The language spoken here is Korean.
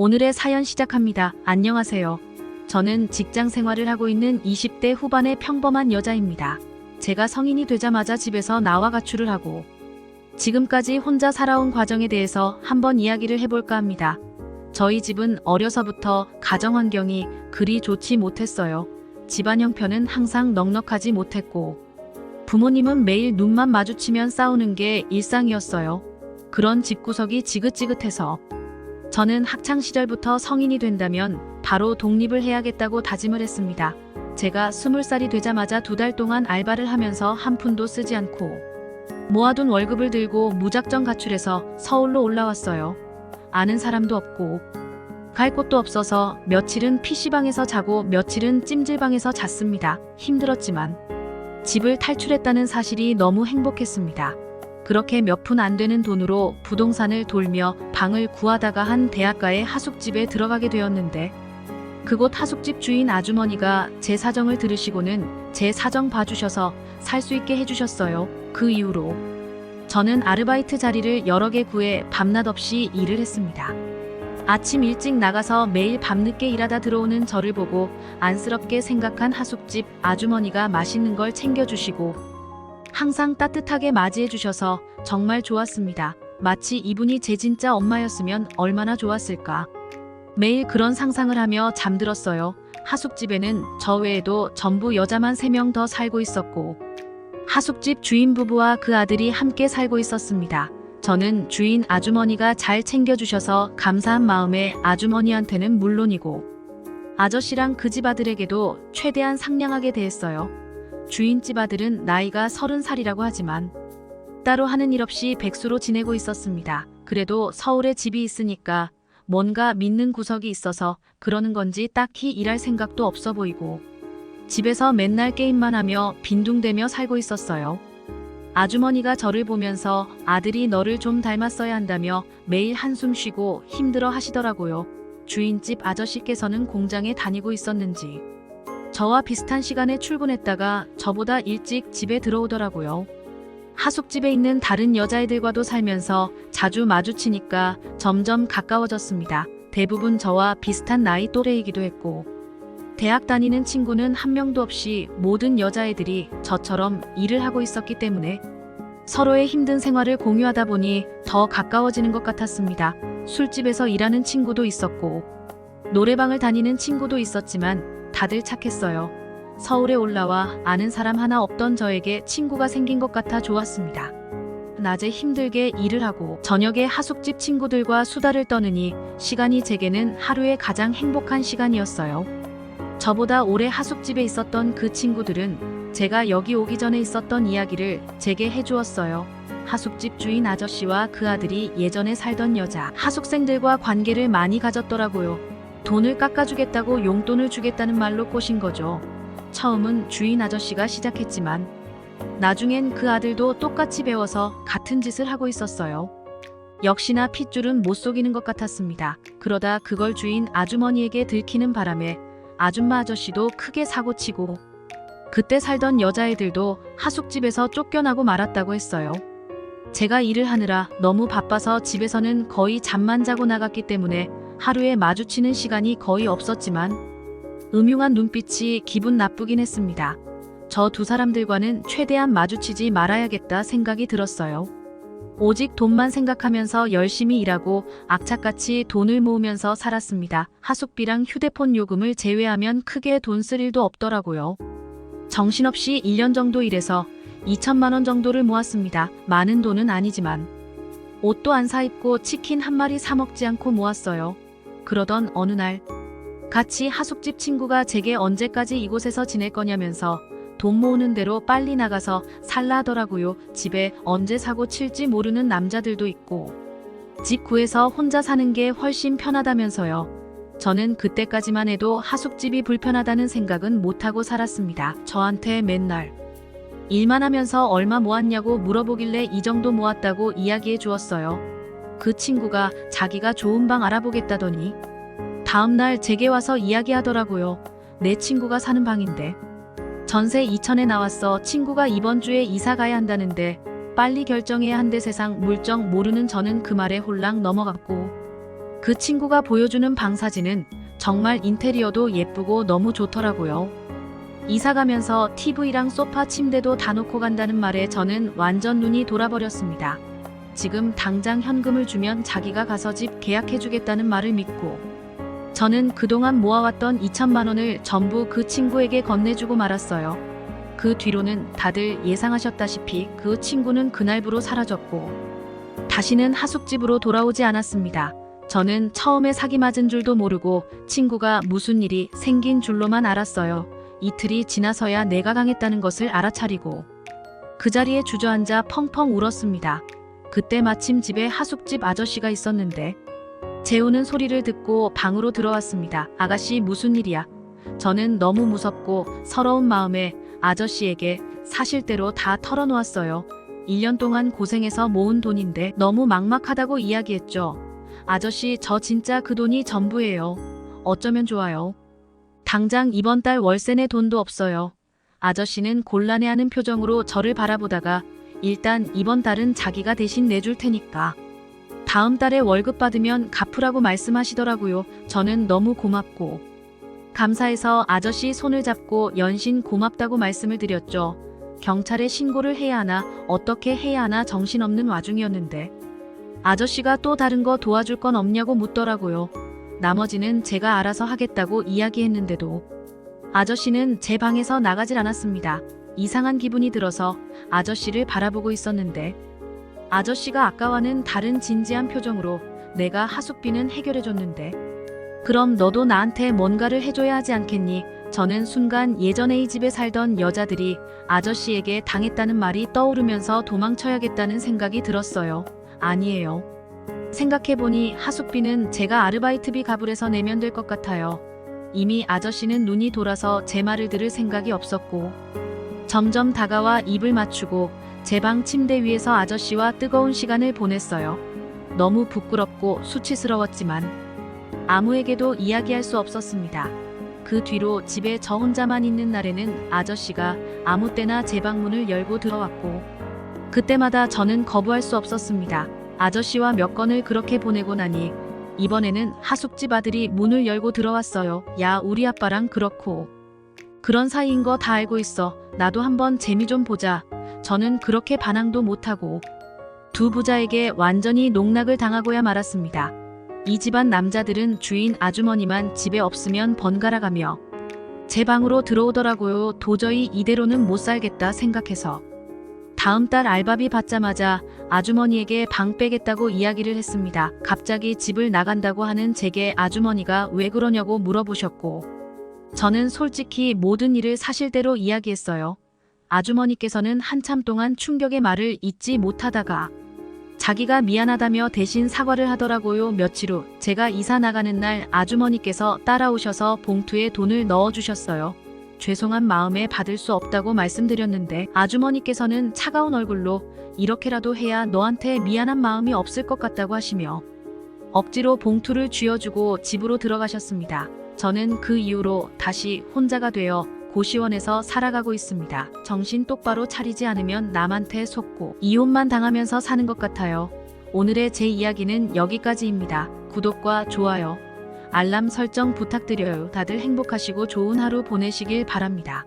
오늘의 사연 시작합니다. 안녕하세요. 저는 직장 생활을 하고 있는 20대 후반의 평범한 여자입니다. 제가 성인이 되자마자 집에서 나와 가출을 하고 지금까지 혼자 살아온 과정에 대해서 한번 이야기를 해볼까 합니다. 저희 집은 어려서부터 가정 환경이 그리 좋지 못했어요. 집안 형편은 항상 넉넉하지 못했고 부모님은 매일 눈만 마주치면 싸우는 게 일상이었어요. 그런 집구석이 지긋지긋해서 저는 학창시절부터 성인이 된다면 바로 독립을 해야겠다고 다짐을 했습니다. 제가 20살이 되자마자 2달 동안 알바를 하면서 한 푼도 쓰지 않고 모아둔 월급을 들고 무작정 가출해서 서울로 올라왔어요. 아는 사람도 없고 갈 곳도 없어서 며칠은 PC방에서 자고 며칠은 찜질방에서 잤습니다. 힘들었지만 집을 탈출했다는 사실이 너무 행복했습니다. 그렇게 몇 푼 안 되는 돈으로 부동산을 돌며 방을 구하다가 한 대학가의 하숙집에 들어가게 되었는데 그곳 하숙집 주인 아주머니가 제 사정을 들으시고는 제 사정 봐주셔서 살 수 있게 해주셨어요. 그 이후로 저는 아르바이트 자리를 여러 개 구해 밤낮 없이 일을 했습니다. 아침 일찍 나가서 매일 밤늦게 일하다 들어오는 저를 보고 안쓰럽게 생각한 하숙집 아주머니가 맛있는 걸 챙겨주시고 항상 따뜻하게 맞이해 주셔서 정말 좋았습니다. 마치 이분이 제 진짜 엄마였으면 얼마나 좋았을까. 매일 그런 상상을 하며 잠들었어요. 하숙집에는 저 외에도 전부 여자만 3명 더 살고 있었고 하숙집 주인 부부와 그 아들이 함께 살고 있었습니다. 저는 주인 아주머니가 잘 챙겨주셔서 감사한 마음에 아주머니한테는 물론이고 아저씨랑 그 집 아들에게도 최대한 상냥하게 대했어요. 주인집 아들은 나이가 30살이라고 하지만 따로 하는 일 없이 백수로 지내고 있었습니다. 그래도 서울에 집이 있으니까 뭔가 믿는 구석이 있어서 그러는 건지 딱히 일할 생각도 없어 보이고 집에서 맨날 게임만 하며 빈둥대며 살고 있었어요. 아주머니가 저를 보면서 아들이 너를 좀 닮았어야 한다며 매일 한숨 쉬고 힘들어 하시더라고요. 주인집 아저씨께서는 공장에 다니고 있었는지 저와 비슷한 시간에 출근했다가 저보다 일찍 집에 들어오더라고요. 하숙집에 있는 다른 여자애들과도 살면서 자주 마주치니까 점점 가까워졌습니다. 대부분 저와 비슷한 나이 또래이기도 했고 대학 다니는 친구는 한 명도 없이 모든 여자애들이 저처럼 일을 하고 있었기 때문에 서로의 힘든 생활을 공유하다 보니 더 가까워지는 것 같았습니다. 술집에서 일하는 친구도 있었고 노래방을 다니는 친구도 있었지만 다들 착했어요. 서울에 올라와 아는 사람 하나 없던 저에게 친구가 생긴 것 같아 좋았습니다. 낮에 힘들게 일을 하고 저녁에 하숙집 친구들과 수다를 떠느니 시간이 제게는 하루의 가장 행복한 시간이었어요. 저보다 오래 하숙집에 있었던 그 친구들은 제가 여기 오기 전에 있었던 이야기를 제게 해주었어요. 하숙집 주인 아저씨와 그 아들이 예전에 살던 여자 하숙생들과 관계를 많이 가졌더라고요. 돈을 깎아주겠다고 용돈을 주겠다는 말로 꼬신 거죠. 처음은 주인 아저씨가 시작했지만 나중엔 그 아들도 똑같이 배워서 같은 짓을 하고 있었어요. 역시나 핏줄은 못 속이는 것 같았습니다. 그러다 그걸 주인 아주머니에게 들키는 바람에 아줌마 아저씨도 크게 사고치고 그때 살던 여자애들도 하숙집에서 쫓겨나고 말았다고 했어요. 제가 일을 하느라 너무 바빠서 집에서는 거의 잠만 자고 나갔기 때문에 하루에 마주치는 시간이 거의 없었지만 음흉한 눈빛이 기분 나쁘긴 했습니다. 저 두 사람들과는 최대한 마주치지 말아야겠다 생각이 들었어요. 오직 돈만 생각하면서 열심히 일하고 악착같이 돈을 모으면서 살았습니다. 하숙비랑 휴대폰 요금을 제외하면 크게 돈 쓸 일도 없더라고요. 정신없이 1년 정도 일해서 2천만 원 정도를 모았습니다. 많은 돈은 아니지만 옷도 안 사입고 치킨 한 마리 사 먹지 않고 모았어요. 그러던 어느 날 같이 하숙집 친구가 제게 언제까지 이곳에서 지낼 거냐면서 돈 모으는 대로 빨리 나가서 살라 하더라고요. 집에 언제 사고 칠지 모르는 남자들도 있고 집 구해서 혼자 사는 게 훨씬 편하다면서요. 저는 그때까지만 해도 하숙집이 불편하다는 생각은 못하고 살았습니다. 저한테 맨날 일만 하면서 얼마 모았냐고 물어보길래 이 정도 모았다고 이야기해 주었어요. 그 친구가 자기가 좋은 방 알아보겠다더니 다음날 제게 와서 이야기하더라고요. 내 친구가 사는 방인데 전세 2천에 나왔어. 친구가 이번 주에 이사 가야 한다는데 빨리 결정해야 한대. 세상 물정 모르는 저는 그 말에 홀랑 넘어갔고 그 친구가 보여주는 방 사진은 정말 인테리어도 예쁘고 너무 좋더라고요. 이사 가면서 TV랑 소파 침대도 다 놓고 간다는 말에 저는 완전 눈이 돌아버렸습니다. 지금 당장 현금을 주면 자기가 가서 집 계약해주겠다는 말을 믿고 저는 그동안 모아왔던 2천만 원을 전부 그 친구에게 건네주고 말았어요. 그 뒤로는 다들 예상하셨다시피 그 친구는 그날부로 사라졌고 다시는 하숙집으로 돌아오지 않았습니다. 저는 처음에 사기 맞은 줄도 모르고 친구가 무슨 일이 생긴 줄로만 알았어요. 이틀이 지나서야 내가 당했다는 것을 알아차리고 그 자리에 주저앉아 펑펑 울었습니다. 그때 마침 집에 하숙집 아저씨가 있었는데 재우는 소리를 듣고 방으로 들어왔습니다. 아가씨 무슨 일이야? 저는 너무 무섭고 서러운 마음에 아저씨에게 사실대로 다 털어놓았어요. 1년 동안 고생해서 모은 돈인데 너무 막막하다고 이야기했죠. 아저씨 저 진짜 그 돈이 전부예요. 어쩌면 좋아요. 당장 이번 달 월세 내 돈도 없어요. 아저씨는 곤란해하는 표정으로 저를 바라보다가 일단 이번 달은 자기가 대신 내줄 테니까 다음 달에 월급 받으면 갚으라고 말씀하시더라고요. 저는 너무 고맙고 감사해서 아저씨 손을 잡고 연신 고맙다고 말씀을 드렸죠. 경찰에 신고를 해야 하나 어떻게 해야 하나 정신없는 와중이었는데 아저씨가 또 다른 거 도와줄 건 없냐고 묻더라고요. 나머지는 제가 알아서 하겠다고 이야기했는데도 아저씨는 제 방에서 나가질 않았습니다. 이상한 기분이 들어서 아저씨를 바라보고 있었는데 아저씨가 아까와는 다른 진지한 표정으로 내가 하숙비는 해결해줬는데 그럼 너도 나한테 뭔가를 해줘야 하지 않겠니? 저는 순간 예전에 이 집에 살던 여자들이 아저씨에게 당했다는 말이 떠오르면서 도망쳐야겠다는 생각이 들었어요. 아니에요. 생각해보니 하숙비는 제가 아르바이트비 가불해서 내면 될 것 같아요. 이미 아저씨는 눈이 돌아서 제 말을 들을 생각이 없었고 점점 다가와 입을 맞추고 제 방 침대 위에서 아저씨와 뜨거운 시간을 보냈어요. 너무 부끄럽고 수치스러웠지만 아무에게도 이야기할 수 없었습니다. 그 뒤로 집에 저 혼자만 있는 날에는 아저씨가 아무 때나 제 방문을 열고 들어왔고 그때마다 저는 거부할 수 없었습니다. 아저씨와 몇 건을 그렇게 보내고 나니 이번에는 하숙집 아들이 문을 열고 들어왔어요. 야, 우리 아빠랑 그렇고 그런 사이인 거 다 알고 있어. 나도 한번 재미 좀 보자. 저는 그렇게 반항도 못하고 두 부자에게 완전히 농락을 당하고야 말았습니다. 이 집안 남자들은 주인 아주머니만 집에 없으면 번갈아가며 제 방으로 들어오더라고요. 도저히 이대로는 못 살겠다 생각해서 다음 달 알바비 받자마자 아주머니에게 방 빼겠다고 이야기를 했습니다. 갑자기 집을 나간다고 하는 제게 아주머니가 왜 그러냐고 물어보셨고 저는 솔직히 모든 일을 사실대로 이야기했어요. 아주머니께서는 한참 동안 충격의 말을 잊지 못하다가 자기가 미안하다며 대신 사과를 하더라고요. 며칠 후 제가 이사 나가는 날 아주머니께서 따라오셔서 봉투에 돈을 넣어주셨어요. 죄송한 마음에 받을 수 없다고 말씀드렸는데 아주머니께서는 차가운 얼굴로 이렇게라도 해야 너한테 미안한 마음이 없을 것 같다고 하시며 억지로 봉투를 쥐어주고 집으로 들어가셨습니다. 저는 그 이후로 다시 혼자가 되어 고시원에서 살아가고 있습니다. 정신 똑바로 차리지 않으면 남한테 속고 이혼만 당하면서 사는 것 같아요. 오늘의 제 이야기는 여기까지입니다. 구독과 좋아요, 알람 설정 부탁드려요. 다들 행복하시고 좋은 하루 보내시길 바랍니다.